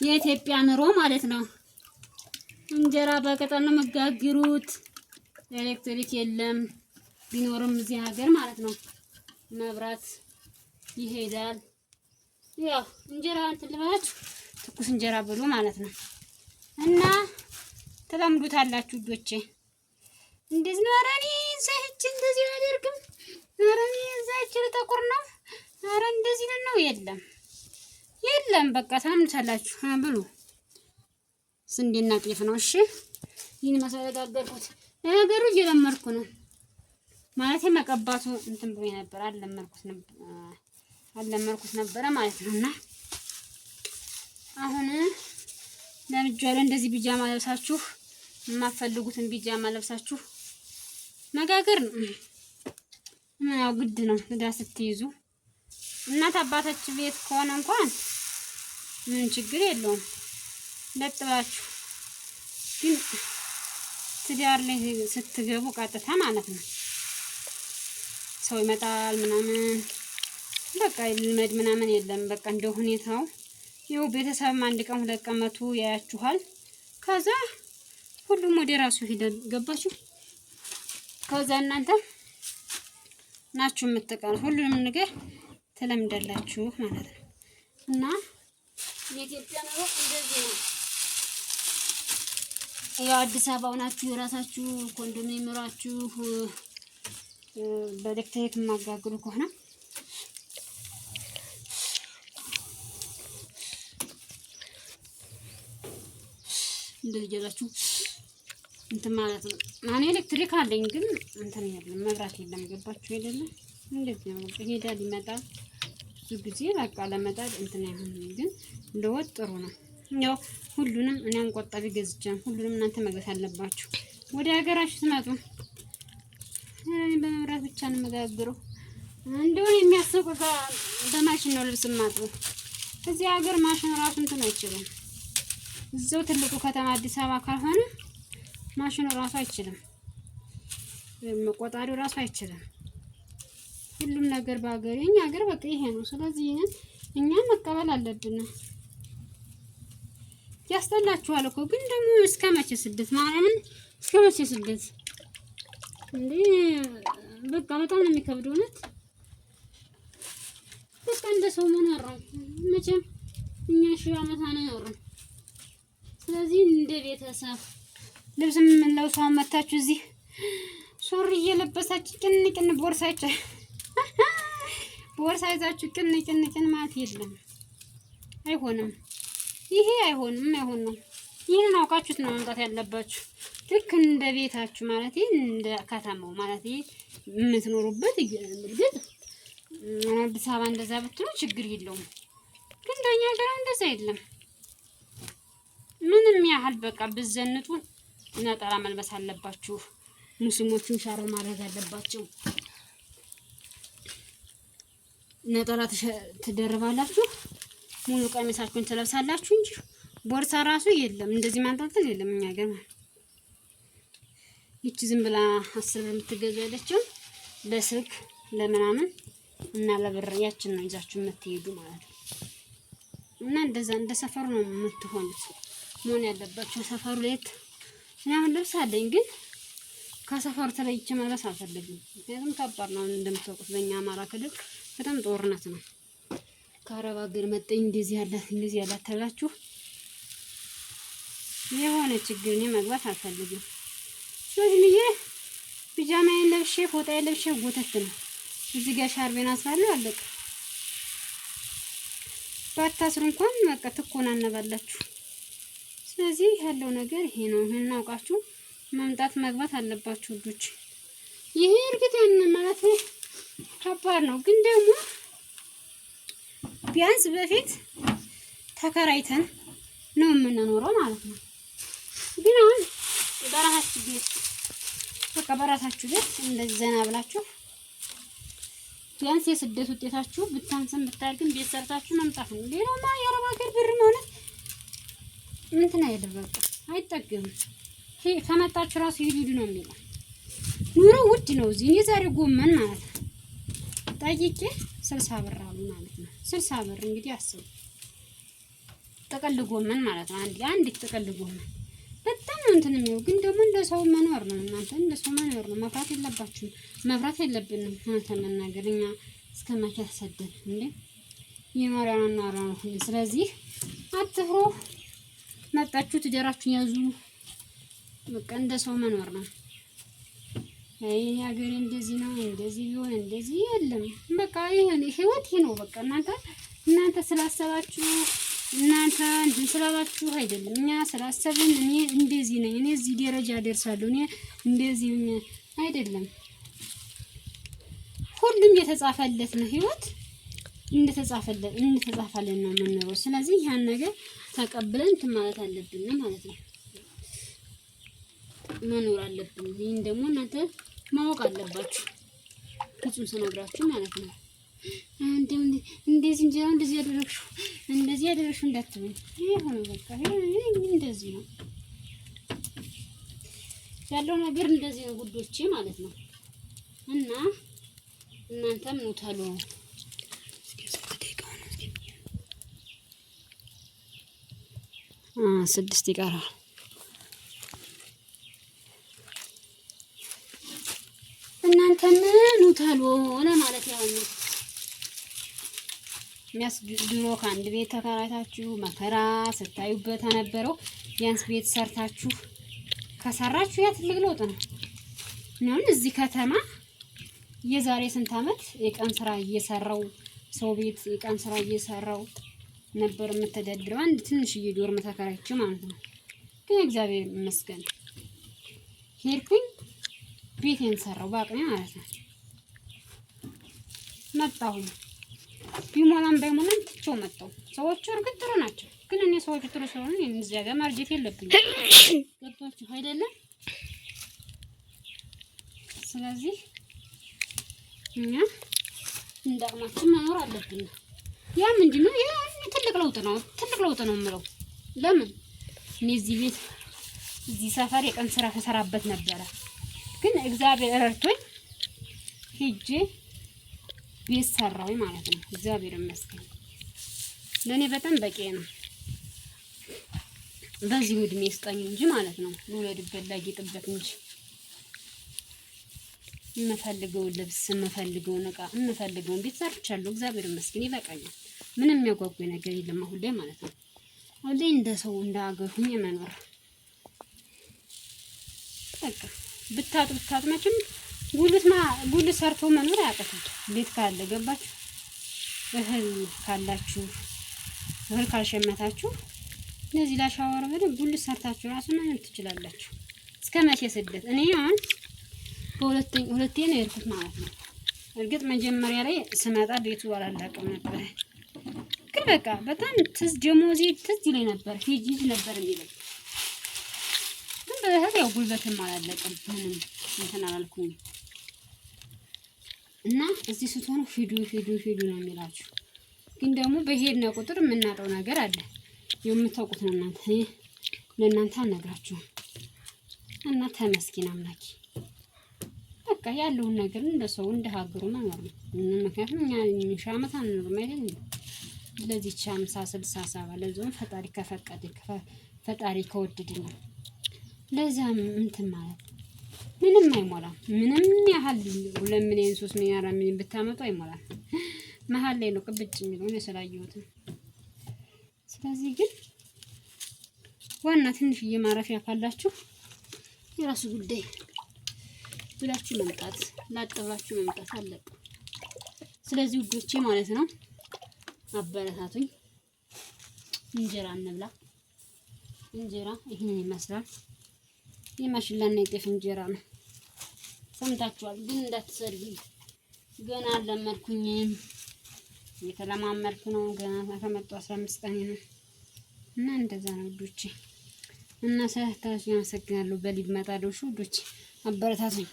የኢትዮጵያ ኑሮ ማለት ነው። እንጀራ በቅጠል ነው መጋግሩት። ኤሌክትሪክ የለም። ቢኖርም እዚህ ሀገር ማለት ነው መብራት ይሄዳል። ያው እንጀራ እንትን ልበላችሁ ትኩስ እንጀራ ብሉ ማለት ነው። እና ተለምዱታላችሁ ልጆቼ። እንደዚህ ነው። ኧረ እኔ እዛች እንደዚህ አላደርግም። ኧረ እኔ እዛች ልጠቁር ነው። ኧረ እንደዚህ ነው። የለም በቃ ተለምዱታላችሁ። ብሉ። ስንዴና ጤፍ ነው። እሺ ይህን ማሳደጋገርኩት ነገሩ እየለመድኩ ነው ማለት መቀባቱ እንትን ብሎኝ ነበር። አልለመድኩት ነበረ ማለት ነውና አሁን ለምጃለሁ። እንደዚህ ቢጃማ ለብሳችሁ የማትፈልጉትን ቢጃማ ለብሳችሁ መጋገር ነው። ያው ግድ ነው። ትዳር ስትይዙ እናት አባታችሁ ቤት ከሆነ እንኳን ምን ችግር የለውም ለጥባችሁ፣ ግን ትዳር ላይ ስትገቡ ቀጥታ ማለት ነው ሰው ይመጣል ምናምን በቃ ልመድ ምናምን የለም። በቃ እንደ ሁኔታው ይኸው ቤተሰብ አንድ ቀን ሁለት ቀን መቶ ያያችኋል። ከዛ ሁሉም ወደ ራሱ ሄደል። ገባችሁ? ከዛ እናንተ ናችሁ የምትቀሩት። ሁሉንም ነገር ተለምዳላችሁ ማለት ነው። እና የኢትዮጵያ ኑሮ እንደዚህ ነው። ያው አዲስ አበባ ናችሁ የራሳችሁ ኮንዶሚኒየም ኑራችሁ በኤሌክትሪክ የማጋግሩ ከሆነ እንደዚህ ጀላችሁ እንትን ማለት ነው። ማን ኤሌክትሪክ አለኝ ግን እንትን የለም መብራት የለም። ገባችሁ አይደለም? እንደዚህ ነው። ይሄዳል ይመጣል። ብዙ ጊዜ በቃ ለመጣድ እንትን አይሆንም። ግን ለወጥ ጥሩ ነው። ያው ሁሉንም እኔም ቆጣቢ ገዝቻለሁ። ሁሉንም እናንተ መግዛት አለባችሁ። ወደ ሀገራችሁ ትመጡ በመብራት ብቻ ነው መጋግረው። እንደው የሚያስቁ በማሽን ነው ልብስ ማጥቡ። እዚህ ሀገር ማሽን ራሱ እንትን አይችልም። እዛው ትልቁ ከተማ አዲስ አበባ ካልሆነ ማሽኑ ራሱ አይችልም። ቆጣሪው ራሱ አይችልም። ሁሉም ነገር በሀገር የኛ ሀገር በቃ ይሄ ነው። ስለዚህ እኛ መቀበል አለብን። ያስጠላችኋል እኮ ግን ደግሞ እስከ መቼ ስደት ማርያምን፣ እስከ መቼ ስደት እንዴ? በቃ በጣም ነው የሚከብደው እውነት። በቃ እንደ ሰው መኖር ነው መቼም። እኛ ሺህ ዓመት አንኖርም። ስለዚህ እንደ ቤተሰብ ልብስ የምንለብሰው መታችሁ እዚህ ሱሪ እየለበሳችሁ ቅንቅን ቦርሳ ይዛችሁ ቅንቅን ማለት የለም። አይሆንም። ይሄ አይሆንም። ነው። ይሄን አውቃችሁት ነው መምጣት ያለባችሁ። ልክ እንደ ቤታችሁ ማለት እንደ ከተማው ማለት የምትኖሩበት እርግጥ አዲስ አበባ እንደዛ ብትሉ ችግር የለውም። ግን እንደኛ ሀገር እንደዛ የለም። ምንም ያህል በቃ ብዘንጡ ነጠላ መልበስ አለባችሁ። ሙስሊሞቹን ሻር ማድረግ አለባቸው። ነጠላ ትደርባላችሁ፣ ሙሉ ቀሚሳችሁን ትለብሳላችሁ እንጂ ቦርሳ ራሱ የለም። እንደዚህ ማንጠልጠል የለም እኛ ጋር። ይቺ ዝም ብላ 10 ብር የምትገዙ ያለችው ለስልክ ለምናምን እና ለብር ያችን ነው ይዛችሁ የምትሄዱ ማለት ነው። እና እንደዛ እንደ ሰፈሩ ነው የምትሆኑት መሆን ያለባችሁ። ሰፈሩ ለየት እኔ አሁን ልብስ አለኝ ግን ከሰፈሩ ተለይቼ መልበስ አልፈልግም። ምክንያቱም ከባድ ነው እንደምታውቁት በእኛ አማራ ክልል በጣም ጦርነት ነው። ከአረብ ሀገር መጣኝ እንደዚህ ያላት ተላችሁ የሆነ ችግር እኔ መግባት አልፈልግም። ስለዚህ ፒጃማዬን ለብሼ ፎጣዬን ለብሼ ጎተት ነው እዚህ ጋር ሻርቤን አስራለሁ አለቀ። ባታስሩ እንኳን በቃ ትኮናነባላችሁ። ስለዚህ ያለው ነገር ይሄ ነው። ይሄን አውቃችሁ መምጣት መግባት አለባችሁ ልጆች። ይሄ እርግጥ ማለት ከባድ ነው፣ ግን ደግሞ ቢያንስ በፊት ተከራይተን ነው የምንኖረው ማለት ነው። ግን አሁን በራሳችሁ ቤት በቃ በራሳችሁ ቤት እንደዚህ ዘና ብላችሁ ቢያንስ የስደት ውጤታችሁ ብታንስም ብታልግም ቤት ሰርታችሁ መምጣት ነው። ሌላማ የአረብ ሀገር ብር ማለት እንትን አይደል በቃ አይጠገምም። ይሄ ከመጣችሁ ራሱ ሂዱ ነው የሚለው። ኑሮ ውድ ነው እዚህ። እኔ ዛሬ ጎመን ማለት ነው ጠይቄ 60 ብር አሉ ማለት ነው። 60 ብር እንግዲህ አስቡ። ጥቅል ጎመን ማለት ነው። አንድ ጥቅል ጎመን በጣም ነው እንትን የሚለው ግን ደግሞ እንደ ሰው መኖር ነው። እናንተ እንደ ሰው መኖር ነው። መፍራት የለባችሁም። መፍራት የለብንም። ተመናገር እኛ እስከ መቼ ተሰደን እንዴ? ይኖራና ነው። ስለዚህ አትፍሩ። መጣችሁ ትዳራችሁን ያዙ። በቃ እንደ ሰው መኖር ነው። አይ ሀገሬ እንደዚህ ነው እንደዚህ ቢሆን እንደዚህ የለም። በቃ ይሄን ህይወት ይሄ ነው። በቃ እናንተ ስላሰባችሁ እናንተ እንትን ስላላችሁ አይደለም። እኛ ስላሰብን እኔ እንደዚህ ነኝ፣ እኔ እዚህ ደረጃ ደርሳለሁ፣ እኔ እንደዚህ አይደለም። ሁሉም የተጻፈለት ነው። ህይወት እንደተጻፈልን ነው የምንኖረው። ስለዚህ ያን ነገር ተቀብለን እንትን ማለት አለብን ማለት ነው። መኖር አለብን። ይሄን ደግሞ እናንተ ማወቅ አለባችሁ። ፍጹም ስነግራችሁ ማለት ነው። እንደዚህ እንጀራ እንደዚህ ያደረግሽው እንዳትሉኝ። ይሄ ሆነ በቃ ይሄ እንደዚህ ነው ያለው ነገር እንደዚህ ነው ጉዶቼ ማለት ነው። እና እናንተም ነው ታሉ 6 ይቀራል። እናንተም ነው ታሉ ለማለት ያህል ነው። ድሮ ከአንድ ቤት ተከራይታችሁ መከራ ስታዩበት የነበረው ቢያንስ ቤት ሰርታችሁ ከሰራችሁ ያ ትልቅ ለውጥ ነው። አሁን እዚህ ከተማ የዛሬ ስንት ዓመት የቀን ስራ እየሰራው ሰው ቤት የቀን ስራ እየሰራው ነበር የምተዳድረው አንድ ትንሽዬ ዶርም ተከራይቼ ማለት ነው። ግን እግዚአብሔር ይመስገን ሄድኩኝ ቤቴን ሰራው በአቅሜ ማለት ነው። መጣሁኝ ቢሞላም ባይሞላም ትቼው መጣሁ። ሰዎቹ እርግጥ ጥሩ ናቸው፣ ግን እኔ ሰዎቹ ጥሩ ስለሆነ እዚያ ጋር ማርጀት የለብኝም። ገብቷችሁ አይደለም? ስለዚህ እኛ እንደ አቅማችን መኖር አለብን። ያ ምንድነው? ያ ትልቅ ለውጥ ነው የምለው። ለምን እኔ እዚህ ሰፈር የቀን ስራ ተሰራበት ነበረ፣ ግን እግዚአብሔር ረድቶኝ ሄጄ ቤት ሰራው ማለት ነው። እግዚአብሔር ይመስገን ለኔ በጣም በቂ ነው። በዚህ እድሜ ስጠኝ እንጂ ማለት ነው ልውለድበት ላጊጥበት እንጂ የምፈልገውን ልብስ የምፈልገውን ዕቃ የምፈልገውን ቤት ሰርቻለሁ። እግዚአብሔር ይመስገን ይበቃኛል። ምንም የሚያጓጓኝ ነገር የለም አሁን ላይ ማለት ነው። አሁን ላይ እንደ ሰው እንደ ሀገር ሁኜ መኖር በቃ ብታጡ መቼም ጉልት ሰርቶ መኖር አያውቅም። ቤት ካለ ገባችሁ፣ እህል ካላችሁ እህል ካልሸመታችሁ ለዚህ ላሻወር በደንብ ጉልት ሰርታችሁ ራሱ መኖር ትችላላችሁ። እስከ መቼ ስደት? እኔ አሁን ሁለቴ ነው የሄድኩት ማለት ነው። እርግጥ መጀመሪያ ላይ ስመጣ ቤቱ አላለቀም ነበር፣ ግን በቃ በጣም ደሞዜ ትዝ ይለኝ ነበር። ሂጂ ነበር የሚለኝ ግን በእህል ያው ጉልበትም አላለቀም። ምንም እንትን አላልኩኝ እና እዚህ ስትሆኑ ሂዱ ነው የሚላችሁ። ግን ደግሞ በሄድነ ቁጥር የምናጠው ነገር አለ። የምታውቁት ነው እናንተ፣ ለእናንተ አልነግራችሁም። እና ተመስገን አምላኬ በቃ ያለውን ነገር እንደ ሰው እንደ ሀገሩ መኖር ነው። ምክንያቱም እኛ ሺህ ዓመት አንኖርም አይደል? ለዚህ 50 60 70 ለዞን ፈጣሪ ከፈቀደ ፈጣሪ ከወደደ ነው። ለዛም እንትን ማለት ምንም አይሞላም። ምንም ያህል 2 ሚሊዮን 3 ሚሊዮን 4 ሚሊዮን ብታመጡ አይሞላም። መሀል ላይ ነው ቅብጭ የሚለው ነው ስላየሁት። ስለዚህ ግን ዋና ትንሽዬ ማረፊያ ካላችሁ የራሱ ጉዳይ ብላችሁ መምጣት ላጥባችሁ መምጣት አለብን። ስለዚህ ውዶቼ ማለት ነው አበረታቱኝ። እንጀራ እንብላ። እንጀራ ይሄን ይመስላል። የማሽላና የጤፍ እንጀራ ነው። ሰምታችኋል፣ ግን እንዳትሰድቡኝ። ገና አልለመድኩኝም፣ የተለማመድኩ ነው። ገና ከመጣሁ 15 ቀን ነው እና እንደዛ ነው ውዶቼ። እና ስለታችሁ አመሰግናለሁ። በሊብ መጣ ውዶቼ አበረታቱኝ።